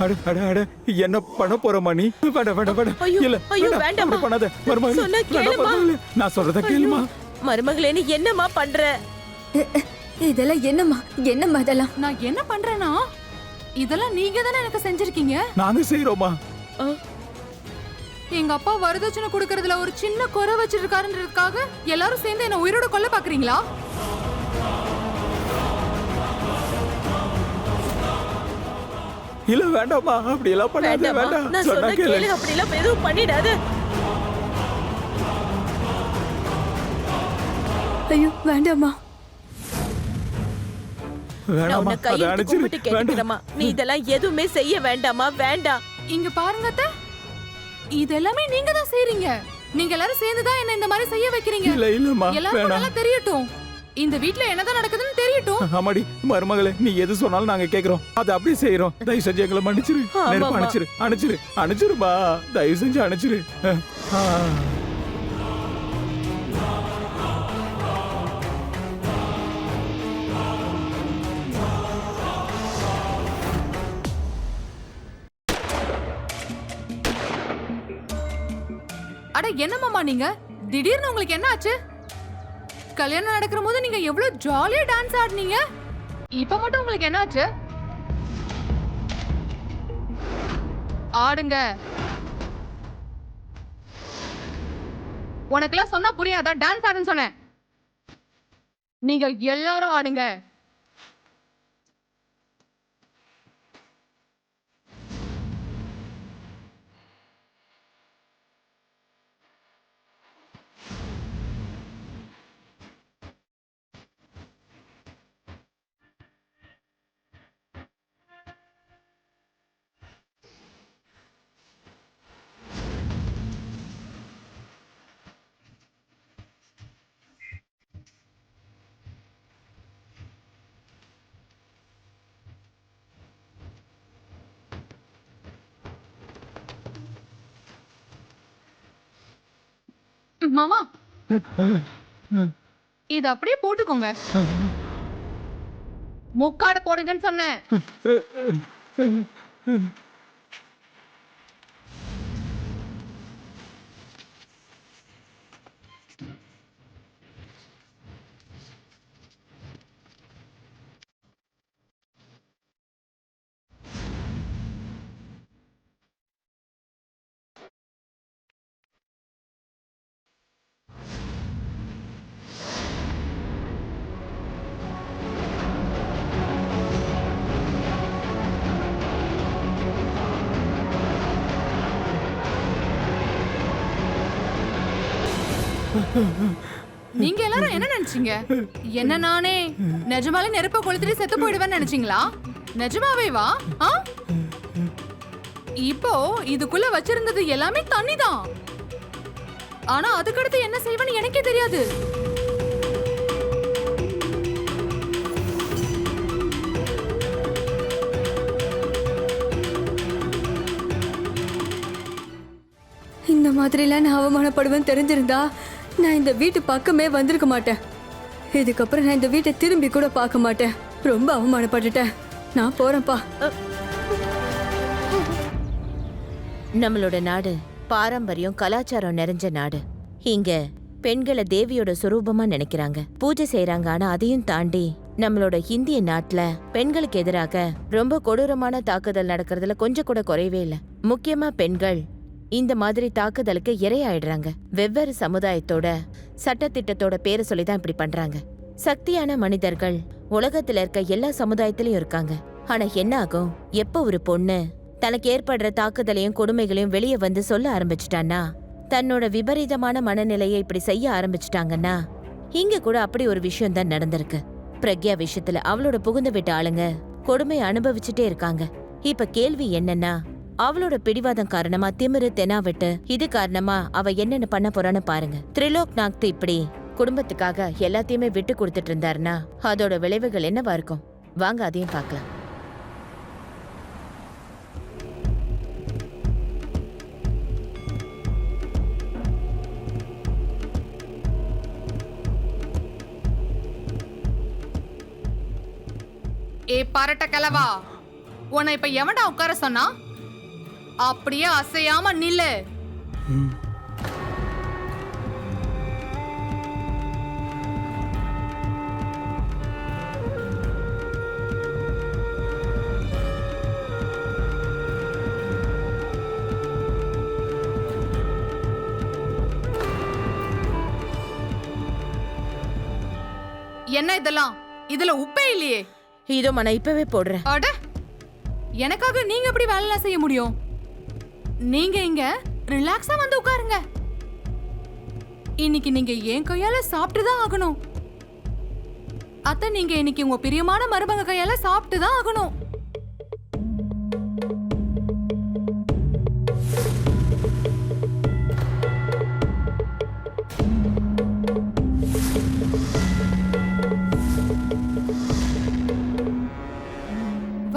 அட அட அட, என்ன பண்ண போறமா நீ? வேட வேட வேட. ஐயோ, இல்ல ஐயோ, வேண்டாம், வேண்டாம்மா. அப்படி பண்ணாத. மருமகளே, சொன்னா வேண்டாம், கேளுமா. மருமகளே, நான் சொல்றத கேளுமா. மருமகளே, நீ என்னம்மா பண்ற? இதெல்லாம் என்னம்மா என்னம்மா இதெல்லாம்? நான் என்ன பண்றேன்னா, இதெல்லாம் நீங்க தானே எனக்கு செஞ்சிருக்கீங்க. நாங்க செய்யறோமா? எங்க அப்பா வரதட்சணை கொடுக்கறதுல ஒரு சின்ன குறை வச்சிருக்காருன்றதுக்காக எல்லாரும் சேர்ந்து என்ன உயிரோட கொல்ல பாக்குறீங்களா? இல்ல வேண்டாமா, அப்படி எல்லாம் பண்ணாத. வேண்டாம்மா, வேண்டாம், நான் சொன்னா சொன்னா கேளு. கேளு. அப்படி எல்லாம் எதுவும் பண்ணிடாத. ஐயோ வேண்டாம்மா. நான் வேண்டாமா, உன்னை அதை கையெடுத்து அனுப்பிச்சிரு. கும்பிட்டு வேண்டாம். கேட்டுக்கிறேம்மா, நீ இதெல்லாம் எதுவுமே செய்ய வேண்டாமா, வேண்டாம். இங்க பாருங்க அத்தை, இது எல்லாமே நீங்க தான் செய்றீங்க. நீங்க எல்லாரும் சேர்ந்து தான் என்ன இந்த மாதிரி செய்ய வைக்கிறீங்க. இல்ல இல்லம்மா, எல்லாருக்கும் வேணாம். நல்லா தெரியட்டும். இந்த வீட்ல என்னதான் நடக்குதுன்னு தெரியட்டும். ஆமாடி மருமகளே, நீ எது சொன்னாலும் நாங்க கேக்குறோம், அதை அப்படியே செய்யறோம். தயவு செஞ்சு எங்களை மன்னிச்சிரு. ஆமாம்மா. நெருப்பு அணைச்சிரு, அணைச்சிரு, அணைச்சிருப்பா. தயவு செஞ்சு அணைச்சிரு. ஆ. அட என்ன மாமா நீங்க, திடீர்னு உங்களுக்கு என்ன ஆச்சு? கல்யாணம் நடக்கிற போது நீங்க எவ்வளவு ஜாலியா டான்ஸ் ஆடுனீங்க. இப்ப மட்டும் உங்களுக்கு என்ன ஆச்சு? ஆடுங்க. உனக்கெல்லாம் சொன்னா புரியாதா? டான்ஸ் ஆடுன்னு சொன்னேன். நீங்க எல்லாரும் ஆடுங்க. மாமா, இத அப்படியே போட்டுக்கோங்க. முக்காட போடுங்கன்னு சொன்னேன். நீங்க எல்லாரும் என்ன நினைச்சீங்க? என்ன நானே நிஜமாலே நெருப்ப கொளுத்திட்டு செத்து போயிடுவேன்னு நினைச்சீங்களா? நிஜமாவே வா? இப்போ இதுக்குள்ள வச்சிருந்தது எல்லாமே தண்ணிதான். ஆனா அதுக்கடுத்து என்ன செய்வேன்னு எனக்கே தெரியாது. இந்த மாதிரிலாம் நான் அவமானப்படுவேன் தெரிஞ்சிருந்தா நான் இந்த வீட்டு பக்கமே வந்திருக்க மாட்டேன். இதுக்கப்புறம் நான் இந்த வீட்டை திரும்பி கூட பார்க்க மாட்டேன். ரொம்ப அவமானப்பட்டுட்டேன். நான் போறேன்ப்பா. நம்மளோட நாடு பாரம்பரியம் கலாச்சாரம் நிறைஞ்ச நாடு. இங்க பெண்களை தேவியோட சுரூபமா நினைக்கிறாங்க, பூஜை செய்யறாங்க. ஆனா அதையும் தாண்டி நம்மளோட இந்திய நாட்டுல பெண்களுக்கு எதிராக ரொம்ப கொடூரமான தாக்குதல் நடக்கிறதுல கொஞ்சம் கூட குறைவே இல்லை. முக்கியமா பெண்கள் இந்த மாதிரி தாக்குதலுக்கு இரையாயிடுறாங்க. வெவ்வேறு சமுதாயத்தோட சட்டத்திட்டத்தோட பேரை சொல்லிதான் இப்படி பண்றாங்க. சக்தியான மனிதர்கள் உலகத்துல இருக்க எல்லா சமுதாயத்திலயும் இருக்காங்க. ஆனா என்ன ஆகும், எப்ப ஒரு பொண்ணு தனக்கு ஏற்படுற தாக்குதலையும் கொடுமைகளையும் வெளியே வந்து சொல்ல ஆரம்பிச்சிட்டான்னா, தன்னோட விபரீதமான மனநிலையை இப்படி செய்ய ஆரம்பிச்சிட்டாங்கன்னா, இங்க கூட அப்படி ஒரு விஷயம் தான் நடந்திருக்கு. பிரக்யா விஷயத்துல அவளோட புகுந்து விட்ட ஆளுங்க கொடுமை அனுபவிச்சுட்டே இருக்காங்க. இப்ப கேள்வி என்னன்னா, அவளோட பிடிவாதம் காரணமா திமிரு தெனாவிட்டு இது காரணமா அவ என்னென்ன பண்ண போறான்னு பாருங்க. திரிலோக்நாத் இப்படி குடும்பத்துக்காக எல்லாத்தையுமே விட்டு கொடுத்துட்டு இருந்தாருன்னா அதோட விளைவுகள் என்னவா இருக்கும்? வாங்க அதையும் பார்க்கலாம். ஏ பரட்ட கிளவா, உன்னை இப்ப எவன்டா உட்கார சொன்னா? அப்படியே அசையாம நில்லு. என்ன இதெல்லாம்? இதுல உப்பே இல்லையே. இதோ நான் இப்பவே போடுறேன். அட, எனக்காக நீங்க எப்படி வேலை செய்ய முடியும்? நீங்க இங்க ரிலாக்ஸா வந்து உட்காருங்க. இன்னைக்கு நீங்க என் கையால சாப்பிட்டுதான் ஆகணும். அத்தை, நீங்க இன்னைக்கு உங்க பிரியமான மருமக கையால சாப்பிட்டுதான் ஆகணும்.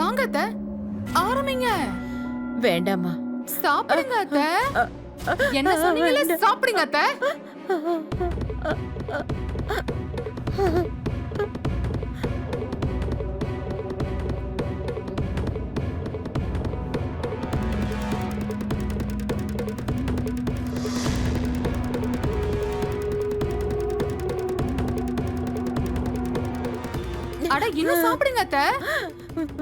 வாங்க அத்தை, ஆரம்பிங்க. வேண்டாமா, சாப்பிடுங்க அத்தை. என்ன சொன்னீங்கல்ல, சாப்பிடுங்க அத்தை. அட, இன்னும் சாப்பிடுங்க அத்தை.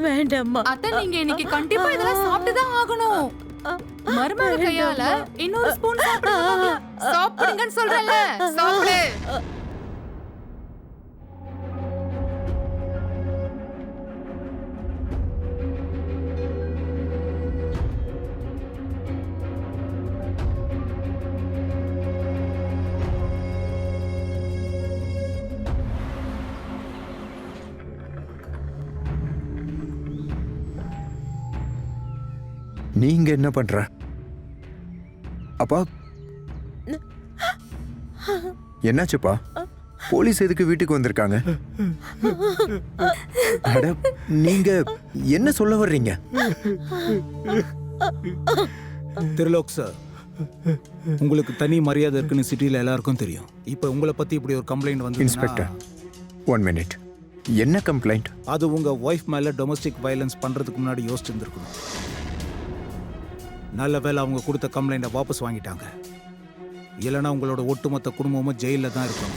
வேண்டாமா. அத்தை, நீங்க இன்னைக்கு கண்டிப்பா இதெல்லாம் சாப்பிட்டுதான் ஆகணும். மருமக கையால இன்னொரு ஸ்பூன் சாப்பிடுங்க. சாப்பிடுங்கன்னு சொல்றேன்ல, சாப்பிடு. நீங்க என்ன பண்ற? அப்பா, என்னாச்சுப்பா? போலீஸ் எதுக்கு வீட்டுக்கு வந்திருக்காங்க? அட, நீங்க என்ன சொல்ல வர்றீங்க? திரிலோக் சார், உங்களுக்கு தனி மரியாதை இருக்குன்னு சிட்டில எல்லாருக்கும் தெரியும். இப்ப உங்களை பத்தி இப்படி ஒரு கம்ப்ளைண்ட் வந்து இன்ஸ்பெக்டர், 1 மினிட். என்ன கம்ப்ளைண்ட்? அது உங்க ஒய்ஃப் மேல டொமஸ்டிக் வயலன்ஸ் பண்றதுக்கு முன்னாடி யோசிச்சு இருந்திருக்கணும். நல்ல வேளை அவங்க கொடுத்த கம்ப்ளைண்ட்டை வாபஸ் வாங்கிட்டாங்க. இல்லைன்னா உங்களோட ஒட்டுமொத்த குடும்பமும் ஜெயிலில் தான் இருக்கணும்.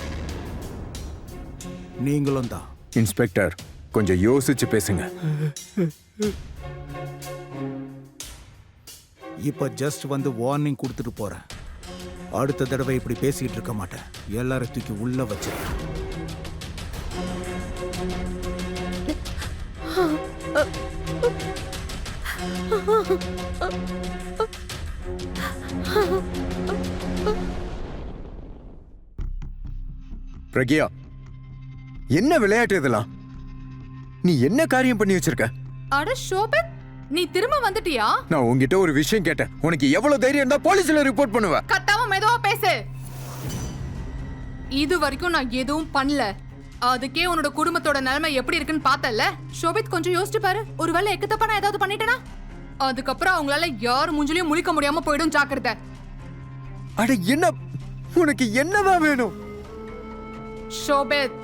நீங்களும் தான். இன்ஸ்பெக்டர், கொஞ்சம் யோசிச்சு பேசுங்க. இப்போ ஜஸ்ட் வந்து வார்னிங் கொடுத்துட்டு போறேன். அடுத்த தடவை இப்படி பேசிட்டு இருக்க மாட்டேன். எல்லாரும் தூக்கி உள்ள வச்சிருக்கேன். பிரக்யா, என்ன விளையாட்டு இதெல்லாம்? நீ என்ன காரியம் பண்ணி வச்சிருக்க? அட ஷோபித், நீ திரும்ப வந்துட்டியா? நான் உன்கிட்ட ஒரு விஷயம் கேட்டேன். உனக்கு எவ்வளவு தைரியம் இருந்தா போலீஸ்ல ரிப்போர்ட் பண்ணுவ? கத்தாம மெதுவா பேசு. இது வரைக்கும் நான் எதுவும் பண்ணல. அதுக்கே உன்னோட குடும்பத்தோட நிலைமை எப்படி இருக்குன்னு பார்த்தல. ஷோபித், கொஞ்சம் யோசிச்சு பாரு. ஒருவேளை எக்கத்தப்பா நான் ஏதாவது பண்ணிட்டேனா? அதுக்கப்புறம் அவங்களால யார் மூஞ்சிலையும் முழிக்க முடியாம போயிடும். ஜாக்கிரதை. அட என்ன, உனக்கு என்னதான் வேணும்? ஷோபித்,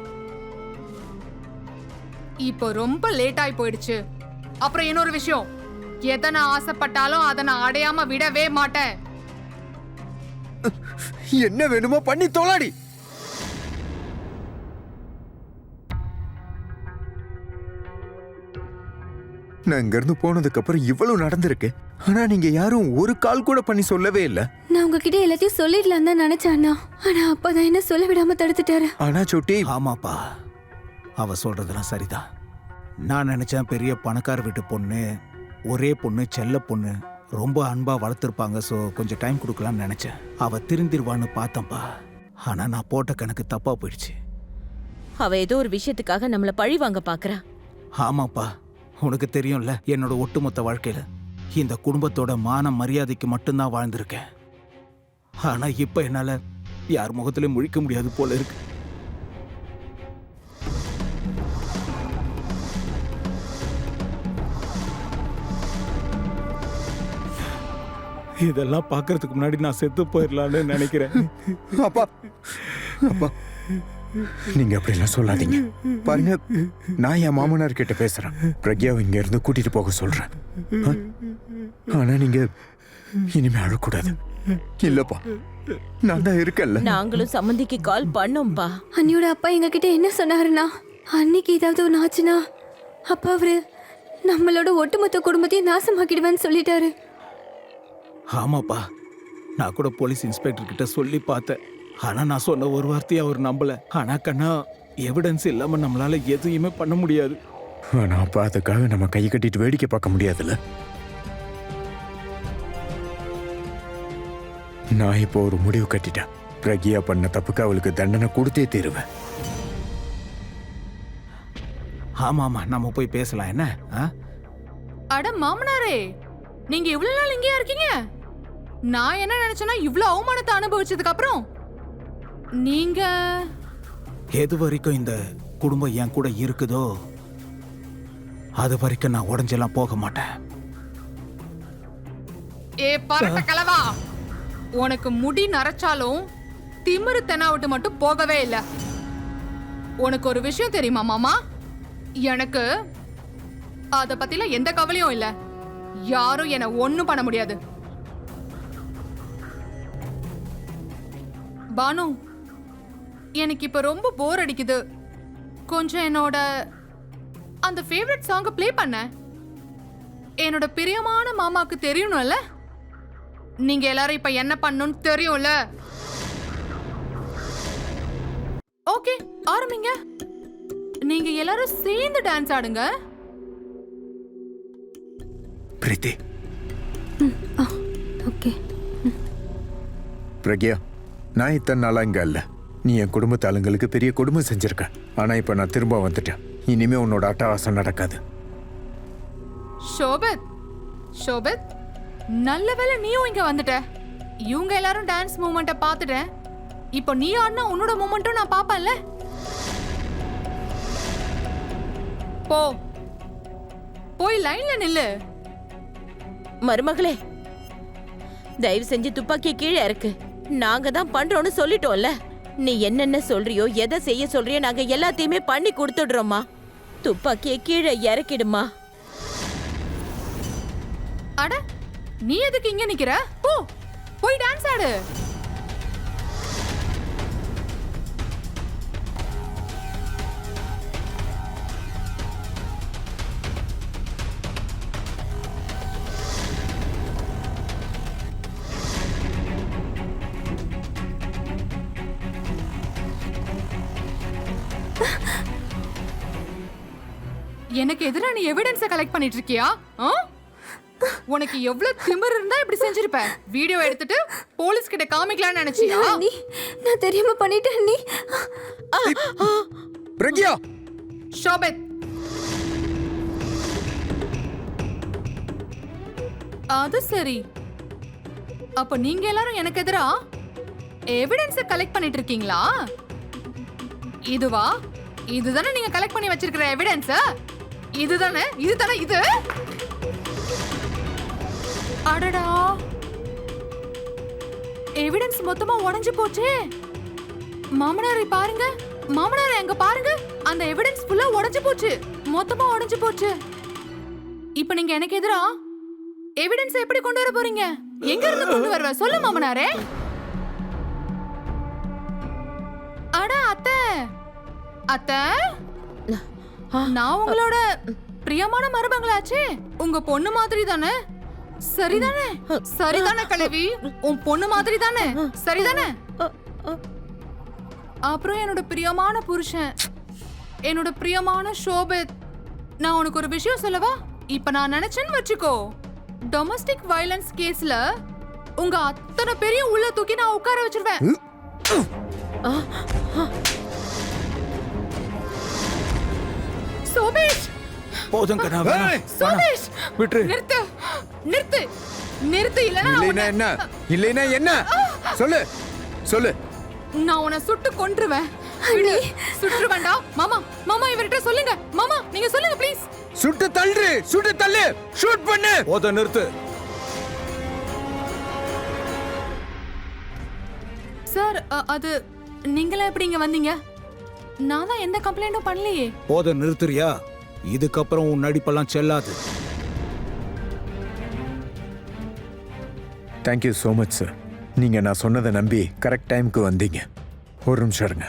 இப்போ ரொம்ப லேட் ஆகி போயிடுச்சு. அப்புறம் இன்னொரு விஷயம், எதை நான் ஆசைப்பட்டாலும் அதை நான் அடையாம விடவே மாட்டேன். என்ன வேணுமோ பண்ணி தோலாடி. நான் இங்க இருந்து போனதுக்கு அப்புறம் இவ்வளவு நடந்திருக்கு. ஆனா நீங்க யாரும் ஒரு கால் கூட பண்ணி சொல்லவே இல்ல. நான் உங்ககிட்ட எல்லாத்தையும் சொல்லிடலாம் தான் நினைச்சேன் அண்ணா. ஆனா அப்பதான் என்ன சொல்ல விடாம தடுத்துட்டாரு. ஆனா சொட்டி, ஆமாப்பா, அவ சொல்றதெல்லாம் சரிதான். நான் நினைச்சேன் பெரிய பணக்கார வீட்டு பொண்ணு, ஒரே பொண்ணு, செல்ல பொண்ணு, ரொம்ப அன்பா வளர்த்துருப்பாங்க. ஸோ கொஞ்சம் டைம் கொடுக்கலாம்னு நினைச்சேன். அவ திருந்திருவான்னு பார்த்தேன்ப்பா. ஆனா நான் போட்ட கணக்கு தப்பா போயிடுச்சு. அவ ஏதோ ஒரு விஷயத்துக்காக நம்மள பழி வாங்க பாக்குறா. ஆமாப்பா, உனக்கு தெரியும்ல, என்னோட ஒட்டுமொத்த வாழ்க்கையில இந்த குடும்பத்தோட மான மரியாதைக்கு மட்டும்தான் வாழ்ந்திருக்கேன். ஆனா இப்ப என்னால யார் முகத்திலும் முழிக்க முடியாது போல இருக்கு. இதெல்லாம் பார்க்கறதுக்கு முன்னாடி நான் செத்து போயிடலான்னு நினைக்கிறேன். அப்பா, அப்பா, நீங்க அப்படிலாம் சொல்லாதீங்க. பாருங்க, நான் என் மாமனார் கிட்ட பேசுறேன். பிரக்யாவை இங்க இருந்து கூட்டிட்டு போக சொல்றேன். ஆனா நீங்க இனிமே அழக்கூடாது. இல்லப்பா, நான் தான் இருக்கேன்ல. நாங்களும் சம்மந்திக்கு கால் பண்ணோம்பா. அண்ணியோட அப்பா எங்க கிட்ட என்ன சொன்னாருன்னா, அன்னைக்கு ஏதாவது ஒன்று ஆச்சுன்னா அப்பா அவரு நம்மளோட ஒட்டுமொத்த குடும்பத்தையும் நாசமாக்கிடுவேன்னு சொல்லிட்டாரு. ஆமாப்பா, நான் கூட போலீஸ் இன்ஸ்பெக்டர் கிட்ட சொல்லி பார்த்தேன். ஆனா நான் சொன்ன ஒரு வார்த்தையை அவர் நம்பல. ஆனா கண்ணா, எவிடன்ஸ் இல்லாம நம்மளால எதுவுமே பண்ண முடியாது. ஆனா அப்பா, அதுக்காக நம்ம கை கட்டிட்டு வேடிக்கை பார்க்க முடியாதுல்ல. நான் இப்போ ஒரு முடிவு கட்டிட்டேன். பிரக்யா பண்ண தப்புக்கு அவளுக்கு தண்டனை கொடுத்தே தீருவேன். ஆமா ஆமா, நம்ம போய் பேசலாம். என்ன அட மாமனாரே, நீங்க இவ்வளவு நாள் இங்கேயா இருக்கீங்க? நான் என்ன நினைச்சேன்னா, இவ்வளவு அவமானத்தை அனுபவிச்சதுக்கு அப்புறம் நீங்க எது வரைக்கும் இந்த குடும்பம் என் கூட இருக்குதோ அது வரைக்கும் நான் உடஞ்செல்லாம் போக மாட்டேன். ஏ பரட்ட கலவா, உனக்கு முடி நரைச்சாலும் திமிரு தெனாவிட்டு மட்டும் போகவே இல்லை. உனக்கு ஒரு விஷயம் தெரியுமா மாமா? எனக்கு அத பத்தில எந்த கவலையும் இல்ல. யாரும் என்ன ஒண்ணும் பண்ண முடியாது. பானு, எனக்கு இப்ப ரொம்ப போர் அடிக்குது. கொஞ்சம் என்னோட அந்த ஃபேவரட் சாங்க ப்ளே பண்ண. என்னோட பிரியமான மாமாக்கு தெரியணும்ல. நீங்க எல்லாரும் இப்ப என்ன பண்ணணும்னு தெரியும்ல. ஓகே, ஆரம்பிங்க. நீங்க எல்லாரும் சேர்ந்து டான்ஸ் ஆடுங்க. பிரீத்தி, ஓகே. பிரக்யா, நான் இத்தனை நாளா இங்க இல்ல. நீ என் குடும்பத்து ஆளுங்களுக்கு பெரிய குடும்பம் செஞ்சிருக்க. ஆனா இப்ப நான் திரும்ப வந்துட்டேன். இனிமே உன்னோட அட்டகாசம் நடக்காது. ஷோபத், ஷோபத், நல்ல வேளை நீயும் இங்க வந்துட்ட. இவங்க எல்லாரும் டான்ஸ் மூமெண்ட்டை பார்த்துட்டேன். இப்போ நீ ஆடினா உன்னோட மூமெண்ட்டும் நான் பாப்பேன்ல. போ, போய் லைன்ல நில்லு. மருமகளே, தயவு செஞ்சு துப்பாக்கி கீழே இருக்கு. நாங்க தான் பண்றோம்னு சொல்லிட்டோம்ல. நீ என்னென்ன சொல்றியோ, எதை செய்ய சொல்றியோ, நாங்க எல்லாத்தையுமே பண்ணி கொடுத்துடுறோம்மா. துப்பாக்கியை கீழே இறக்கிடுமா. அட, நீ எதுக்கு இங்க நிக்கிற? போ, போய் டான்ஸ் ஆடு. எனக்கு எதிராக நீ எவிடன்ஸை கலெக்ட் பண்ணிட்டு இருக்கியா? உனக்கு எவ்வளவு திமிரு இருந்தா இப்படி செஞ்சிருப்ப? வீடியோ எடுத்துட்டு போலீஸ் கிட்ட காமிக்கலாம்னு நினைச்சியா? நீ நான் தெரியாம பண்ணிட்டேன் நீ. பிரக்யா ஷோபத், அது சரி. அப்ப நீங்க எல்லாரும் எனக்கு எதிரா எவிடன்ஸ் கலெக்ட் பண்ணிட்டு இருக்கீங்களா? இதுவா? இதுதானே நீங்க கலெக்ட் பண்ணி வச்சிருக்கிற எவிடன்ஸ்? இதுதானே இது? அடடா, எவிடன்ஸ் மொத்தமா உடைஞ்சு போச்சே. மாமனாரை பாருங்க, மாமனாரை அங்க பாருங்க. அந்த எவிடன்ஸ் ஃபுல்லா உடைஞ்சு போச்சு, மொத்தமா உடைஞ்சு போச்சு. இப்போ நீங்க எனக்கு எதிரா எவிடன்ஸ் எப்படி கொண்டு வர போறீங்க? எங்க இருந்து கொண்டு வருவ சொல்லு மாமனாரே. அட அத்தை, அத்தை, நான் உங்களோட பிரியமான மருமகளாச்சே. உங்க பொண்ணு மாதிரி தானே? சரிதானே? சரிதானே கலவி? உன் பொண்ணு மாதிரி தானே? சரிதானே? அப்புறம் என்னோட பிரியமான புருஷன், என்னோட பிரியமான ஷோபத், நான் உனக்கு ஒரு விஷயம் சொல்லவா? இப்ப நான் நினைச்சேன்னு வச்சுக்கோ, டொமஸ்டிக் வயலன்ஸ் கேஸ்ல உங்க அத்தனை பெரிய உள்ள தூக்கி நான் உட்கார வச்சிருவேன். சோமேஷ், போதுங்க நான் வேணாம். சோமேஷ், விட்டுரு. நிறுத்து நிறுத்து நிறுத்து. இல்லைன்னா என்ன? இல்லைன்னா என்ன? சொல்லு சொல்லு. நான் உன்னை சுட்டு கொன்றுவேன். விடு, சுட்டு வேண்டாம். மாமா, மாமா இவர்கிட்ட சொல்லுங்க. மாமா நீங்க சொல்லுங்க ப்ளீஸ். சுட்டு தள்ளு, சுட்டு தள்ளு, ஷூட் பண்ணு. போத நிறுத்து. சார், அது நீங்களா எப்படி இங்க வந்தீங்க? நான் தான் எந்த கம்ப்ளைண்டும் பண்ணலையே. போத நிறுத்துறியா? இதுக்கப்புறம் உன் நடிப்பெல்லாம் செல்லாது. Thank you so much sir. நீங்கள் நான் சொன்னதை நம்பி கரெக்ட் டைமுக்கு வந்தீங்க. ஒரு நிமிஷம் இருங்க.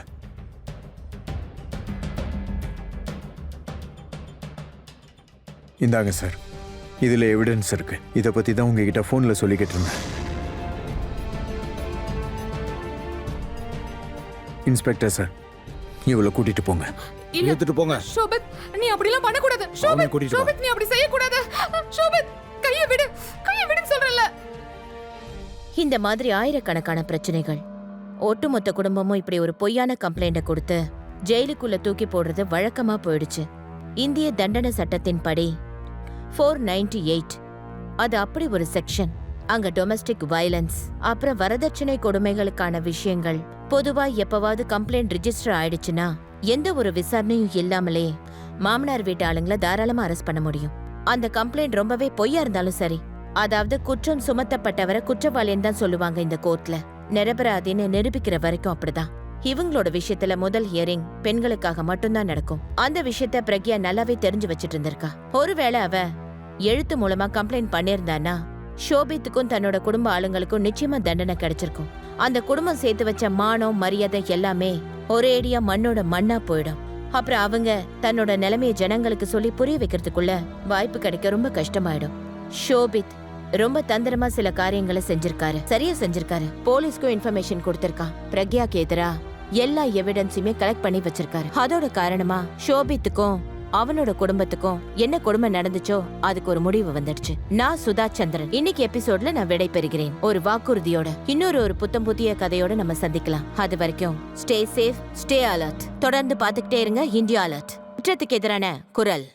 இந்தாங்க சார், இதில் எவிடன்ஸ் இருக்கு. இதை பற்றி தான் உங்ககிட்ட ஃபோனில் சொல்லிக்கிட்டு இருந்தேன். இன்ஸ்பெக்டர் சார், இவளை கூட்டிட்டு போங்க. இல்ல எடுத்துட்டு போங்க. ஷோபத், நீ அப்படிலாம் பண்ண கூடாது. அவனை ஷோபத், கூட்டிட்டு வா. ஷோபத் நீ அப்படி செய்ய கூடாது. ஷோபத், கையை விடு, கையை விடுன்னு சொல்றல. இந்த மாதிரி ஆயிரக்கணக்கான பிரச்சனைகள், ஒட்டுமொத்த குடும்பமும் இப்படி ஒரு பொய்யான கம்ப்ளைண்ட கொடுத்து ஜெயிலுக்குள்ள தூக்கி போடுறது வழக்கமா போயிடுச்சு. இந்திய தண்டனை சட்டத்தின்படி 498 அது அப்படி ஒரு செக்ஷன். அங்க டொமஸ்டிக் வயலன்ஸ், அப்புறம் வரதட்சணை கொடுமைகளுக்கான விஷயங்கள் பொதுவா எப்பவாவது கம்ப்ளைண்ட் ரிஜிஸ்டர் ஆயிடுச்சுன்னா எந்த ஒரு விசாரணையும் இல்லாமலே மாமனார் வீட்டு ஆளுங்களை தாராளமா அரெஸ்ட் பண்ண முடியும். அந்த கம்ப்ளைண்ட் ரொம்பவே பொய்யா இருந்தாலும் சரி, அதாவது குற்றம் சுமத்தப்பட்டவரை குற்றவாளின்னு தான் சொல்லுவாங்க இந்த கோர்ட்ல. நிரபராதின்னு நிரூபிக்கிற வரைக்கும் அப்படிதான். இவங்களோட விஷயத்துல முதல் ஹியரிங் பெண்களுக்காக மட்டும்தான் நடக்கும். அந்த விஷயத்த பிரக்யா நல்லாவே தெரிஞ்சு வச்சிட்டு இருந்திருக்கா. ஒருவேளை அவ எழுத்து மூலமா கம்ப்ளைண்ட் பண்ணிருந்தானா ஷோபித்துக்கும் தன்னோட குடும்ப ஆளுங்களுக்கும் நிச்சயமா தண்டனை கிடைச்சிருக்கும். அந்த குடும்பம் சேர்த்து வச்ச மானம் மரியாதை எல்லாமே ஒரேடியா மண்ணோட மண்ணா போயிடும். அப்புறம் அவங்க தன்னோட நிலைமைய ஜனங்களுக்கு சொல்லி புரிய வைக்கிறதுக்குள்ள வாய்ப்பு கிடைக்க ரொம்ப கஷ்டமாயிடும். ஷோபித் ரொம்ப தந்திரமா சில காரியங்களை செஞ்சிருக்காரு, சரியா செஞ்சிருக்காரு. போலீஸ்க்கும் இன்ஃபர்மேஷன் கொடுத்திருக்கான். பிரக்யாக்கு எதிரா எல்லா எவிடன்ஸுமே கலெக்ட் பண்ணி வச்சிருக்காரு. அதோட காரணமா ஷோபித்துக்கும் அவனோட குடும்பத்துக்கும் என்ன கொடுமை நடந்துச்சோ அதுக்கு ஒரு முடிவு வந்துடுச்சு. நான் சுதா சந்திரன். இன்னைக்கு எபிசோட்ல நான் விடை பெறுகிறேன் ஒரு வாக்குறுதியோட. இன்னொரு புத்தம் புதிய கதையோட நம்ம சந்திக்கலாம். அது வரைக்கும் ஸ்டே சேஃப், ஸ்டே அலர்ட். தொடர்ந்து பாத்துக்கிட்டே இருங்க இந்தியா அலர்ட். குற்றத்துக்கு எதிரான குரல்.